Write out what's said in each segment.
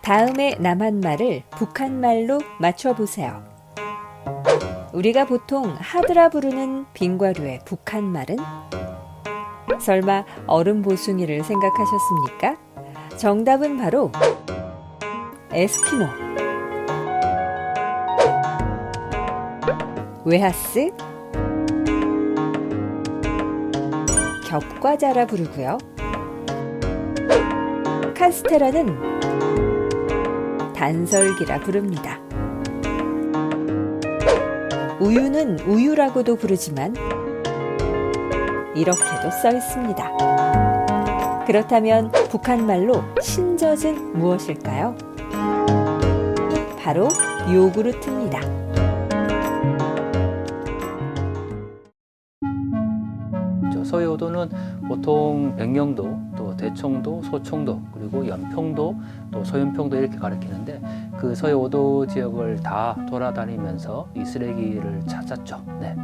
다음의 남한말을 북한말로 맞춰보세요. 우리가 보통 하드라 부르는 빙과류의 북한말은? 설마 얼음 보숭이를 생각하셨습니까? 정답은 바로 에스키모, 웨하스, 겹과자라 부르고요. 카스테라는 단설기라 부릅니다. 우유는 우유라고도 부르지만 이렇게도 써 있습니다. 그렇다면 북한말로 신젖은 무엇일까요? 바로 요구르트입니다. 서해오도는 보통 백령도, 또 대청도, 소청도, 그리고 연평도, 또 소연평도 이렇게 가리키는데 그 서해오도 지역을 다 돌아다니면서 이 쓰레기를 찾았죠. 네.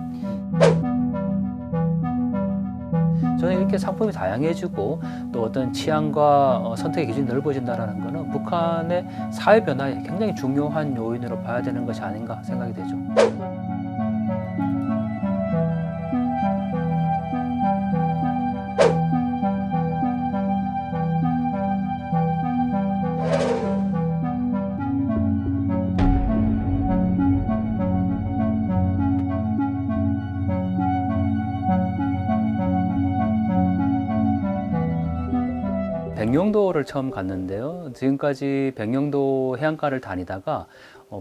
저는 이렇게 상품이 다양해지고 또 어떤 취향과 선택의 기준이 넓어진다는 것은 북한의 사회 변화에 굉장히 중요한 요인으로 봐야 되는 것이 아닌가 생각이 되죠. 백령도를 처음 갔는데요. 지금까지 백령도 해안가를 다니다가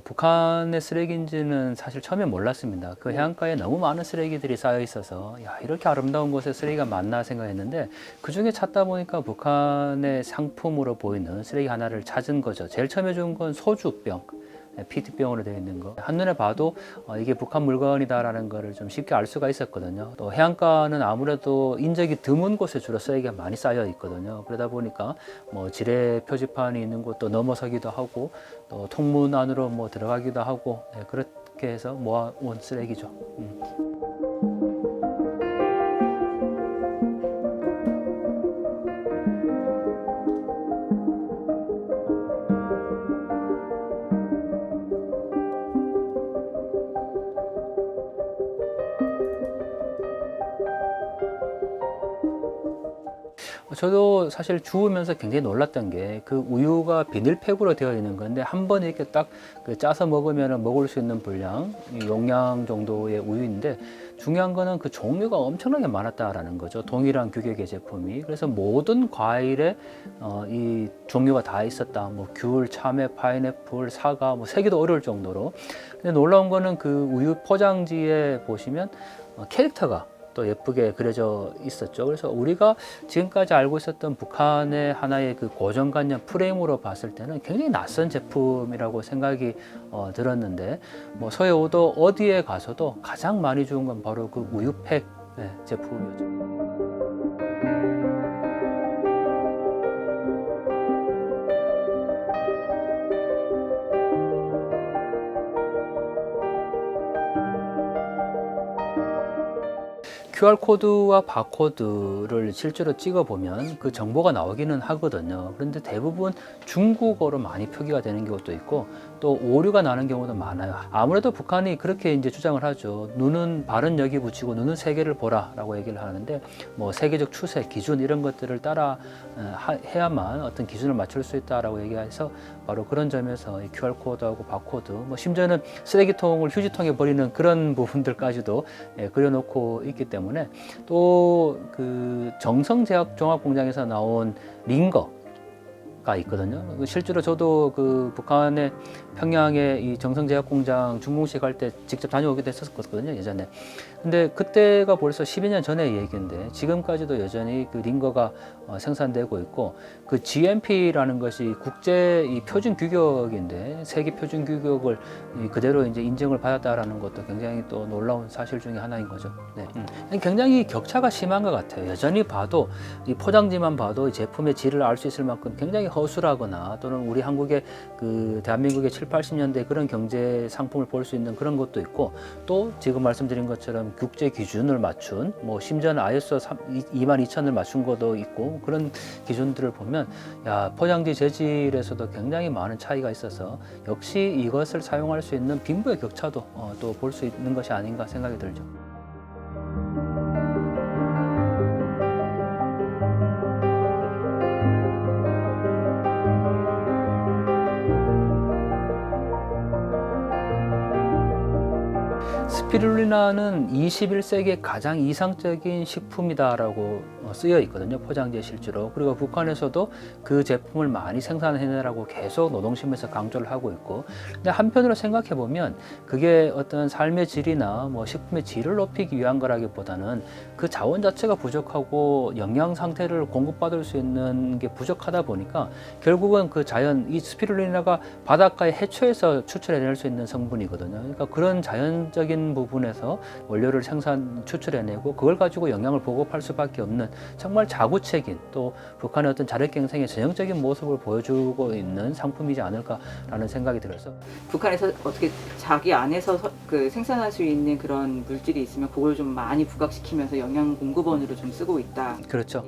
북한의 쓰레기인지는 사실 처음에 몰랐습니다. 그 해안가에 너무 많은 쓰레기들이 쌓여 있어서 야, 이렇게 아름다운 곳에 쓰레기가 많나 생각했는데 그 중에 찾다 보니까 북한의 상품으로 보이는 쓰레기 하나를 찾은 거죠. 제일 처음에 준 건 소주병. PET병으로 되어 있는 거 한눈에 봐도 이게 북한 물건이다라는 거를 좀 쉽게 알 수가 있었거든요. 또 해안가는 아무래도 인적이 드문 곳에 주로 쓰레기가 많이 쌓여 있거든요. 그러다 보니까 뭐 지뢰 표지판이 있는 곳도 넘어서기도 하고 또 통문 안으로 뭐 들어가기도 하고 그렇게 해서 모아온 쓰레기죠. 저도 사실 주우면서 굉장히 놀랐던 게 그 우유가 비닐팩으로 되어 있는 건데 한 번에 이렇게 딱 짜서 먹으면 먹을 수 있는 분량, 용량 정도의 우유인데 중요한 거는 그 종류가 엄청나게 많았다라는 거죠. 동일한 규격의 제품이. 그래서 모든 과일에 이 종류가 다 있었다. 뭐 귤, 참외, 파인애플, 사과, 뭐 세기도 어려울 정도로. 근데 놀라운 거는 그 우유 포장지에 보시면 캐릭터가 또 예쁘게 그려져 있었죠. 그래서 우리가 지금까지 알고 있었던 북한의 하나의 그 고정관념 프레임으로 봤을 때는 굉장히 낯선 제품이라고 생각이 들었는데 뭐 서해오도 어디에 가서도 가장 많이 주는 건 바로 그 우유팩 제품이었죠. QR코드와 바코드를 실제로 찍어보면 그 정보가 나오기는 하거든요. 그런데 대부분 중국어로 많이 표기가 되는 경우도 있고 또 오류가 나는 경우도 많아요. 아무래도 북한이 그렇게 이제 주장을 하죠. 눈은 발은 여기 붙이고 눈은 세계를 보라라고 얘기를 하는데 뭐 세계적 추세, 기준 이런 것들을 따라 해야만 어떤 기준을 맞출 수 있다라고 얘기해서 바로 그런 점에서 이 QR코드하고 바코드, 뭐 심지어는 쓰레기통을 휴지통에 버리는 그런 부분들까지도 그려놓고 있기 때문에 또 그 정성제약종합공장에서 나온 링거가 있거든요. 실제로 저도 그 북한의 평양의 이 정성제약공장 준공식 할 때 직접 다녀오기도 했었거든요, 예전에. 근데 그때가 벌써 12년 전의 얘기인데 지금까지도 여전히 그 링거가 생산되고 있고 그 GMP라는 것이 국제 이 표준 규격인데 세계 표준 규격을 그대로 이제 인정을 받았다라는 것도 굉장히 또 놀라운 사실 중에 하나인 거죠. 네. 굉장히 격차가 심한 것 같아요. 여전히 봐도 이 포장지만 봐도 이 제품의 질을 알 수 있을 만큼 굉장히 허술하거나 또는 우리 한국의 그 대한민국의 7, 80년대 그런 경제 상품을 볼 수 있는 그런 것도 있고, 또 지금 말씀드린 것처럼 국제 기준을 맞춘 뭐 심지어는 ISO 22000을 맞춘 것도 있고, 그런 기준들을 보면 야, 포장지 재질에서도 굉장히 많은 차이가 있어서 역시 이것을 사용할 수 있는 빈부의 격차도 또 볼 수 있는 것이 아닌가 생각이 들죠. 스피룰리나는 21세기의 가장 이상적인 식품이다라고 쓰여 있거든요. 포장지에 실제로. 그리고 북한에서도 그 제품을 많이 생산해내라고 계속 노동신문에서 강조를 하고 있고, 근데 한편으로 생각해 보면 그게 어떤 삶의 질이나 뭐 식품의 질을 높이기 위한 거라기보다는 그 자원 자체가 부족하고 영양 상태를 공급받을 수 있는 게 부족하다 보니까 결국은 그 자연, 이 스피룰리나가 바닷가의 해초에서 추출해낼 수 있는 성분이거든요. 그러니까 그런 자연적인 부분에서 원료를 추출해내고 그걸 가지고 영양을 보급할 수밖에 없는 정말 자구책인, 또 북한의 어떤 자력갱생의 전형적인 모습을 보여주고 있는 상품이지 않을까라는 생각이 들어서, 북한에서 어떻게 자기 안에서 그 생산할 수 있는 그런 물질이 있으면 그걸 좀 많이 부각시키면서 영양 공급원으로 좀 쓰고 있다. 그렇죠.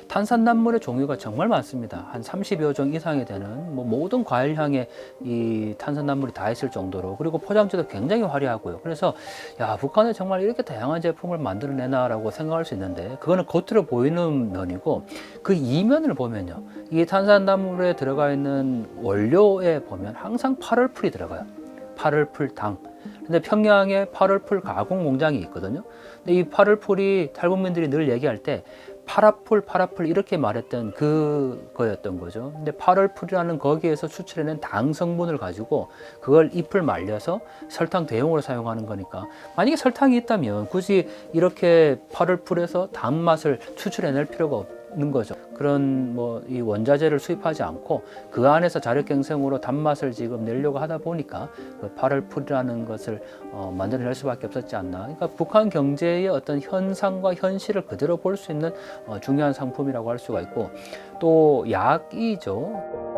탄산나물의 종류가 정말 많습니다. 한 30여 종 이상이 되는 뭐 모든 과일향에 이 탄산나물이 다 있을 정도로, 그리고 포장지도 굉장히 화려하고요. 그래서 야, 북한은 정말 이렇게 다양한 제품을 만들어내나라고 생각할 수 있는데, 그거는 겉으로 보이는 면이고, 그 이면을 보면요, 이 탄산나물에 들어가 있는 원료에 보면 항상 파럴풀이 들어가요. 파럴풀 당. 근데 평양에 파럴풀 가공 공장이 있거든요. 근데 이 파럴풀이 탈북민들이 늘 얘기할 때 파라풀 이렇게 말했던 그거였던 거죠. 근데 파럴풀이라는 거기에서 추출해낸 당 성분을 가지고 그걸 잎을 말려서 설탕 대용으로 사용하는 거니까, 만약에 설탕이 있다면 굳이 이렇게 파럴풀에서 단맛을 추출해낼 필요가 없는 거죠. 그런 뭐 이 원자재를 수입하지 않고 그 안에서 자력갱생으로 단맛을 지금 내려고 하다 보니까 그 파럴풀이라는 것을 만들어낼 수밖에 없었지 않나. 그러니까 북한 경제의 어떤 현상과 현실을 그대로 볼 수 있는 중요한 상품이라고 할 수가 있고, 또 약이죠.